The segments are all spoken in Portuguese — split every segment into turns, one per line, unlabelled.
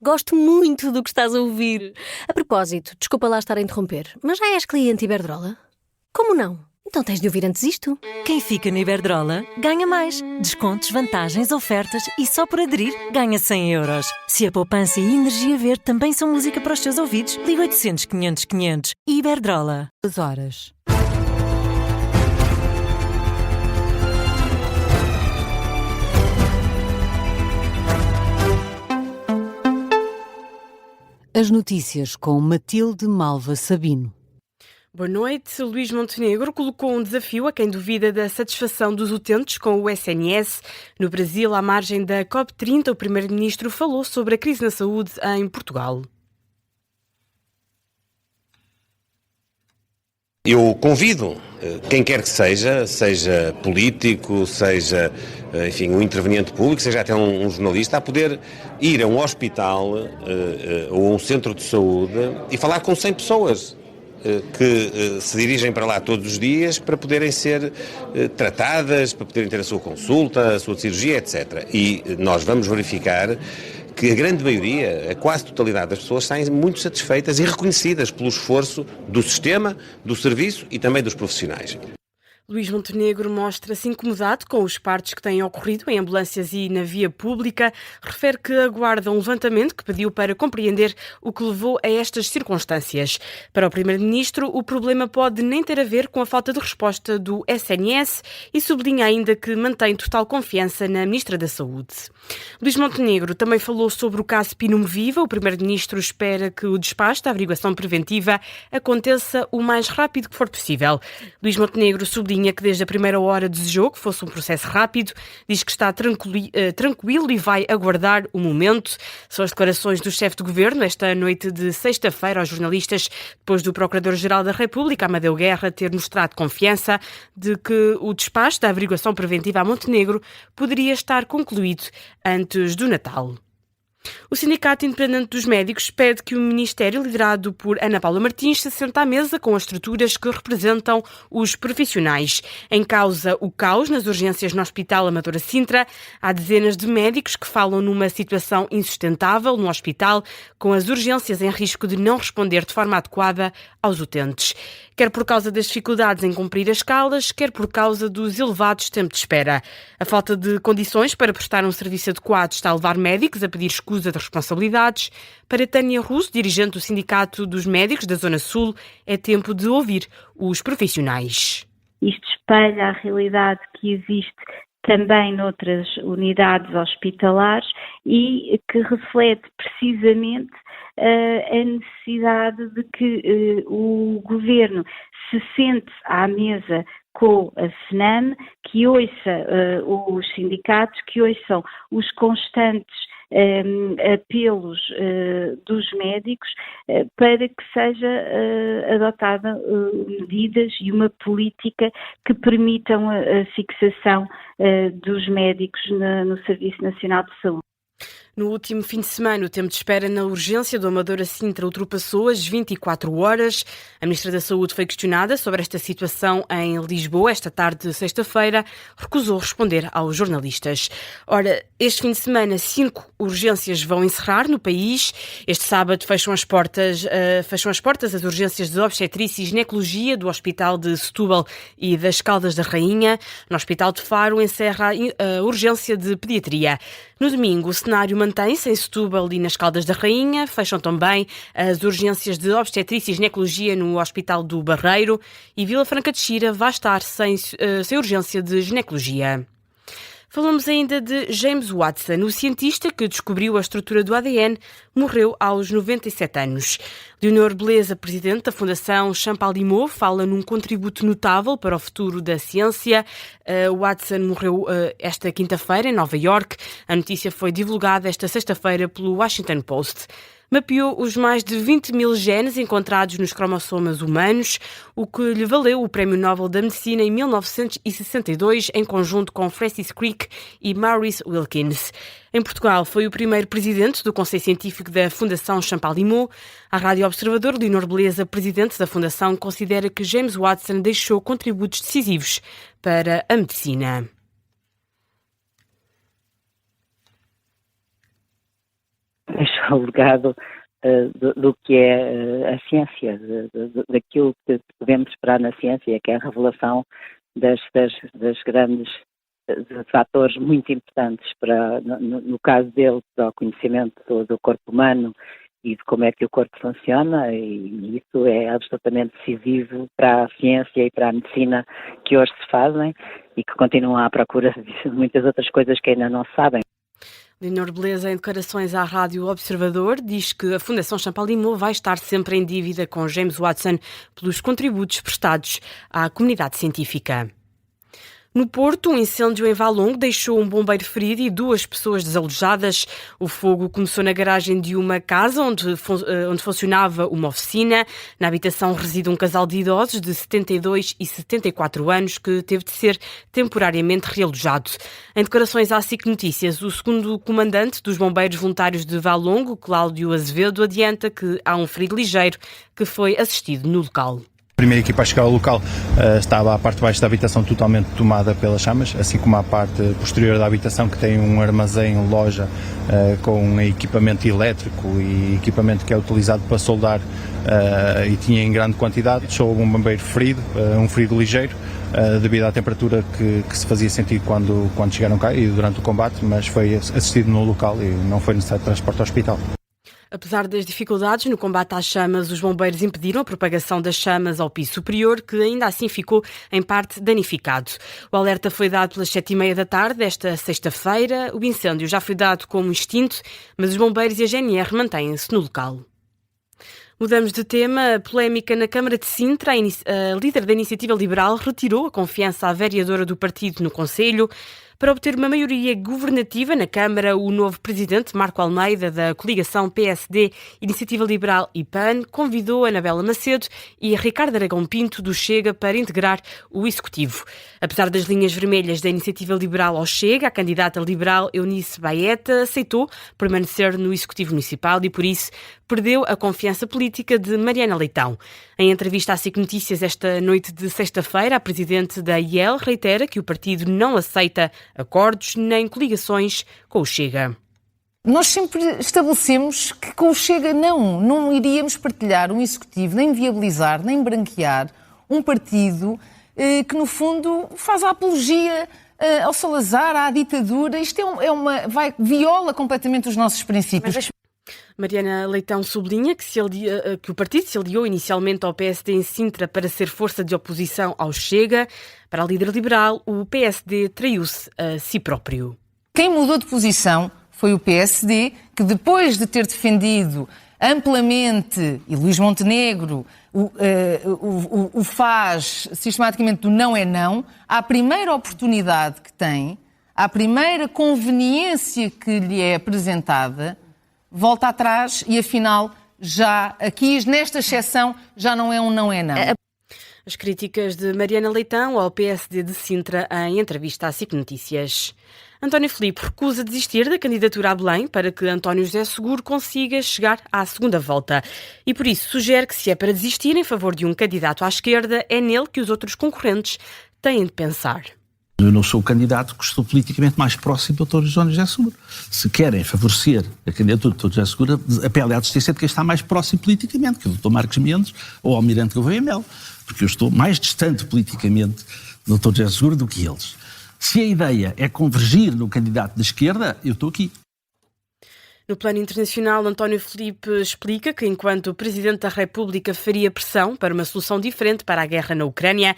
Gosto muito do que estás a ouvir. A propósito, desculpa lá estar a interromper, mas já és cliente Iberdrola? Como não? Então tens de ouvir antes isto.
Quem fica na Iberdrola ganha mais. Descontos, vantagens, ofertas e só por aderir ganha 100 euros. Se a poupança e a energia verde também são música para os teus ouvidos, liga 800 500 500. Iberdrola. As horas. As notícias com Matilde Malva Sabino.
Boa noite. Luís Montenegro colocou um desafio a quem duvida da satisfação dos utentes com o SNS. No Brasil, à margem da COP30, o primeiro-ministro falou sobre a crise na saúde em Portugal.
Eu convido quem quer que seja político, seja, enfim, um interveniente público, seja até um jornalista, a poder ir a um hospital ou a um centro de saúde e falar com 100 pessoas que se dirigem para lá todos os dias para poderem ser tratadas, para poderem ter a sua consulta, a sua cirurgia, etc. E nós vamos verificar que a grande maioria, a quase totalidade das pessoas saem muito satisfeitas e reconhecidas pelo esforço do sistema, do serviço e também dos profissionais.
Luís Montenegro mostra-se incomodado com os partos que têm ocorrido em ambulâncias e na via pública. Refere que aguarda um levantamento que pediu para compreender o que levou a estas circunstâncias. Para o primeiro-ministro, o problema pode nem ter a ver com a falta de resposta do SNS e sublinha ainda que mantém total confiança na Ministra da Saúde. Luís Montenegro também falou sobre o caso Pinume Viva. O primeiro-ministro espera que o despacho da averiguação preventiva aconteça o mais rápido que for possível. Luís Montenegro sublinha que desde a primeira hora desejou que fosse um processo rápido, diz que está tranquilo e vai aguardar o momento. São as declarações do chefe de governo esta noite de sexta-feira aos jornalistas, depois do Procurador-Geral da República, Amadeu Guerra, ter mostrado confiança de que o despacho da averiguação preventiva a Montenegro poderia estar concluído antes do Natal. O Sindicato Independente dos Médicos pede que o Ministério, liderado por Ana Paula Martins, se sente à mesa com as estruturas que representam os profissionais. Em causa o caos nas urgências no Hospital Amadora Sintra, há dezenas de médicos que falam numa situação insustentável no hospital, com as urgências em risco de não responder de forma adequada aos utentes. Quer por causa das dificuldades em cumprir as escalas, quer por causa dos elevados tempos de espera. A falta de condições para prestar um serviço adequado está a levar médicos a pedir escusa de responsabilidades. Para Tânia Russo, dirigente do Sindicato dos Médicos da Zona Sul, é tempo de ouvir os profissionais.
Isto espelha a realidade que existe também noutras unidades hospitalares e que reflete precisamente a necessidade de que o Governo se sente à mesa com a FNAM, que ouça os sindicatos, que ouçam os constantes apelos dos médicos para que seja adotada medidas e uma política que permitam a fixação dos médicos no Serviço Nacional de Saúde.
No último fim de semana, o tempo de espera na urgência do Amadora Sintra ultrapassou as 24 horas. A Ministra da Saúde foi questionada sobre esta situação em Lisboa. Esta tarde de sexta-feira, recusou responder aos jornalistas. Ora, este fim de semana, 5 urgências vão encerrar no país. Este sábado fecham as portas as urgências de obstetrícia e ginecologia do Hospital de Setúbal e das Caldas da Rainha. No Hospital de Faro encerra a urgência de pediatria. No domingo, o cenário mantém-se em Setúbal e nas Caldas da Rainha. Fecham também as urgências de obstetrícia e ginecologia no Hospital do Barreiro e Vila Franca de Xira vai estar sem urgência de ginecologia. Falamos ainda de James Watson, o cientista que descobriu a estrutura do ADN, morreu aos 97 anos. Leonor Beleza, presidente da Fundação Champalimaud, fala num contributo notável para o futuro da ciência. Watson morreu esta quinta-feira em Nova Iorque. A notícia foi divulgada esta sexta-feira pelo Washington Post. Mapeou os mais de 20 mil genes encontrados nos cromossomas humanos, o que lhe valeu o Prémio Nobel da Medicina em 1962, em conjunto com Francis Crick e Maurice Wilkins. Em Portugal, foi o primeiro presidente do Conselho Científico da Fundação Champalimaud. A Rádio Observador, Leonor Beleza, presidente da Fundação, considera que James Watson deixou contributos decisivos para a medicina.
Deixou
o legado do que é a ciência, daquilo que podemos esperar na ciência, que é a revelação das grandes fatores muito importantes no caso dele, para o conhecimento do corpo humano e de como é que o corpo funciona, e isso é absolutamente decisivo para a ciência e para a medicina que hoje se fazem e que continuam à procura de muitas outras coisas que ainda não se sabem.
Leonor Beleza, em declarações à Rádio Observador, diz que a Fundação Champalimau vai estar sempre em dívida com James Watson pelos contributos prestados à comunidade científica. No Porto, um incêndio em Valongo deixou um bombeiro ferido e 2 pessoas desalojadas. O fogo começou na garagem de uma casa onde funcionava uma oficina. Na habitação reside um casal de idosos de 72 e 74 anos que teve de ser temporariamente realojado. Em declarações à SIC Notícias, o segundo comandante dos bombeiros voluntários de Valongo, Cláudio Azevedo, adianta que há um ferido ligeiro que foi assistido no local.
A primeira equipa a chegar ao local estava a parte de baixo da habitação totalmente tomada pelas chamas, assim como a parte posterior da habitação, que tem um armazém, loja, com equipamento elétrico e equipamento que é utilizado para soldar, e tinha em grande quantidade. Deixou um bombeiro ferido, um ferido ligeiro, devido à temperatura que se fazia sentir quando chegaram cá e durante o combate, mas foi assistido no local e não foi necessário transporte ao hospital.
Apesar das dificuldades no combate às chamas, os bombeiros impediram a propagação das chamas ao piso superior, que ainda assim ficou em parte danificado. O alerta foi dado pelas 7h30 da tarde desta sexta-feira. O incêndio já foi dado como extinto, mas os bombeiros e a GNR mantêm-se no local. Mudamos de tema. A polémica na Câmara de Sintra. A líder da Iniciativa Liberal retirou a confiança à vereadora do partido no Conselho. Para obter uma maioria governativa na Câmara, o novo presidente, Marco Almeida, da coligação PSD, Iniciativa Liberal e PAN, convidou Anabela Macedo e Ricardo Aragão Pinto, do Chega, para integrar o Executivo. Apesar das linhas vermelhas da Iniciativa Liberal ao Chega, a candidata liberal Eunice Baeta aceitou permanecer no Executivo Municipal e, por isso, perdeu a confiança política de Mariana Leitão. Em entrevista à SIC Notícias esta noite de sexta-feira, a presidente da IEL reitera que o partido não aceita acordos nem coligações com o Chega.
Nós sempre estabelecemos que com o Chega não iríamos partilhar um executivo, nem viabilizar, nem branquear um partido que, no fundo, faz a apologia ao Salazar, à ditadura. Isto viola completamente os nossos princípios.
Mariana Leitão sublinha que o partido se aliou inicialmente ao PSD em Sintra para ser força de oposição ao Chega. Para a líder liberal, o PSD traiu-se a si próprio.
Quem mudou de posição foi o PSD, que depois de ter defendido amplamente, e Luís Montenegro o faz sistematicamente do não é não, à primeira oportunidade que tem, à primeira conveniência que lhe é apresentada, volta atrás e, afinal, já aqui, nesta exceção, já não é um não é não.
As críticas de Mariana Leitão ao PSD de Sintra em entrevista à SIC Notícias. António Filipe recusa desistir da candidatura a Belém para que António José Seguro consiga chegar à segunda volta. E por isso sugere que, se é para desistir em favor de um candidato à esquerda, é nele que os outros concorrentes têm de pensar.
Eu não sou o candidato que estou politicamente mais próximo do Dr. José Seguro. Se querem favorecer a candidatura do Dr. José Seguro, apelo à distância de quem está mais próximo politicamente, que é o Dr. Marcos Mendes ou o Almirante Gouveia Melo, porque eu estou mais distante politicamente do Dr. José Seguro do que eles. Se a ideia é convergir no candidato da esquerda, eu estou aqui.
No plano internacional, António Filipe explica que, enquanto o Presidente da República faria pressão para uma solução diferente para a guerra na Ucrânia,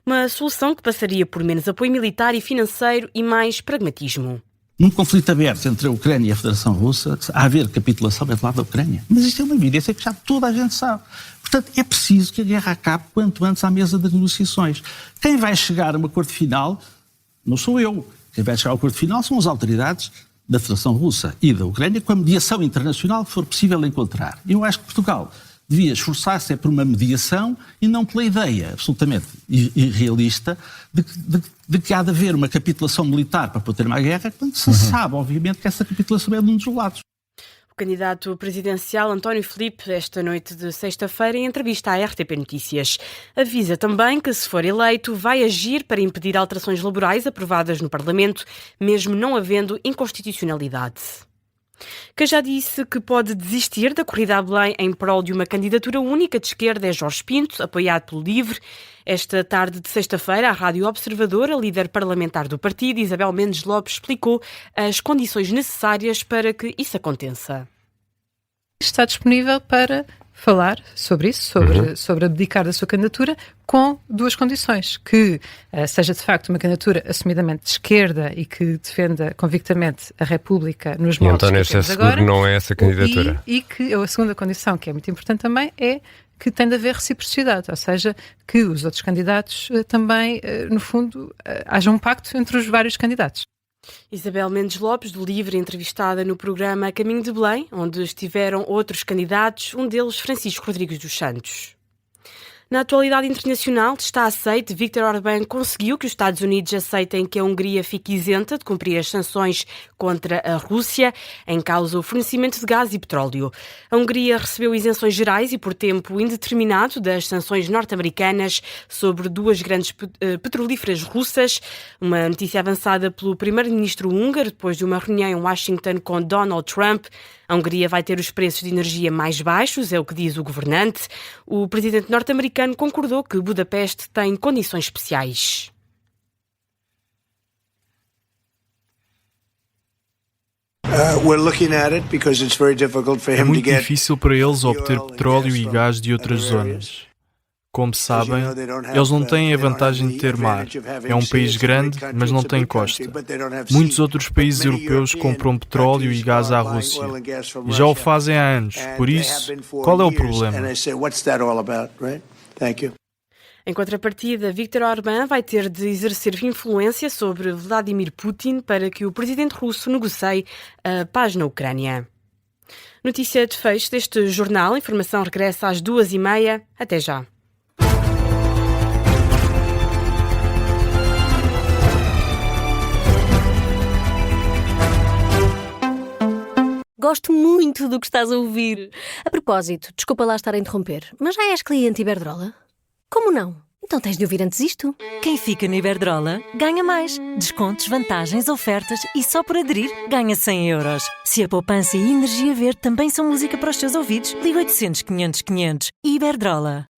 uma solução que passaria por menos apoio militar e financeiro e mais pragmatismo.
Num conflito aberto entre a Ucrânia e a Federação Russa, há a haver capitulação do lado da Ucrânia. Mas isto é uma evidência que já toda a gente sabe. Portanto, é preciso que a guerra acabe quanto antes à mesa das negociações. Quem vai chegar a um acordo final não sou eu. Quem vai chegar ao acordo final são as autoridades da Federação Russa e da Ucrânia, com a mediação internacional que for possível encontrar. Eu acho que Portugal devia esforçar-se por uma mediação e não pela ideia absolutamente irrealista de que há de haver uma capitulação militar para poder uma guerra, quando se sabe, obviamente, que essa capitulação é de um dos lados.
O candidato presidencial António Filipe, esta noite de sexta-feira, em entrevista à RTP Notícias, avisa também que, se for eleito, vai agir para impedir alterações laborais aprovadas no Parlamento, mesmo não havendo inconstitucionalidade. Quem já disse que pode desistir da corrida a Belém em prol de uma candidatura única de esquerda é Jorge Pinto, apoiado pelo LIVRE. Esta tarde de sexta-feira, a Rádio Observador, a líder parlamentar do partido, Isabel Mendes Lopes, explicou as condições necessárias para que isso aconteça.
Está disponível para falar sobre isso, sobre abdicar da sua candidatura, com duas condições: que seja de facto uma candidatura assumidamente de esquerda e que defenda convictamente a República nos moldes que temos agora.
Não é essa candidatura.
E que a segunda condição, que é muito importante também, é que tem de haver reciprocidade, ou seja, que os outros candidatos também, no fundo, haja um pacto entre os vários candidatos.
Isabel Mendes Lopes, do LIVRE, entrevistada no programa Caminho de Belém, onde estiveram outros candidatos, um deles Francisco Rodrigues dos Santos. Na atualidade internacional, está aceite. Viktor Orbán conseguiu que os Estados Unidos aceitem que a Hungria fique isenta de cumprir as sanções contra a Rússia, em causa o fornecimento de gás e petróleo. A Hungria recebeu isenções gerais e por tempo indeterminado das sanções norte-americanas sobre duas grandes petrolíferas russas. Uma notícia avançada pelo primeiro-ministro húngaro depois de uma reunião em Washington com Donald Trump. A Hungria vai ter os preços de energia mais baixos, é o que diz o governante. O presidente norte-americano concordou que Budapeste tem condições especiais.
É muito difícil para eles obter petróleo e gás de outras zonas. Como sabem, eles não têm a vantagem de ter mar. É um país grande, mas não tem costa. Muitos outros países europeus compram petróleo e gás à Rússia. E já o fazem há anos. Por isso, qual é o problema?
Em contrapartida, Viktor Orbán vai ter de exercer influência sobre Vladimir Putin para que o presidente russo negocie a paz na Ucrânia. Notícia de fecho deste jornal. A informação regressa às 2h30. Até já.
Gosto muito do que estás a ouvir. A propósito, desculpa lá estar a interromper, mas já és cliente Iberdrola? Como não? Então tens de ouvir antes isto.
Quem fica no Iberdrola ganha mais. Descontos, vantagens, ofertas e só por aderir ganha 100 euros. Se a poupança e a energia verde também são música para os teus ouvidos, liga 800 500 500. Iberdrola.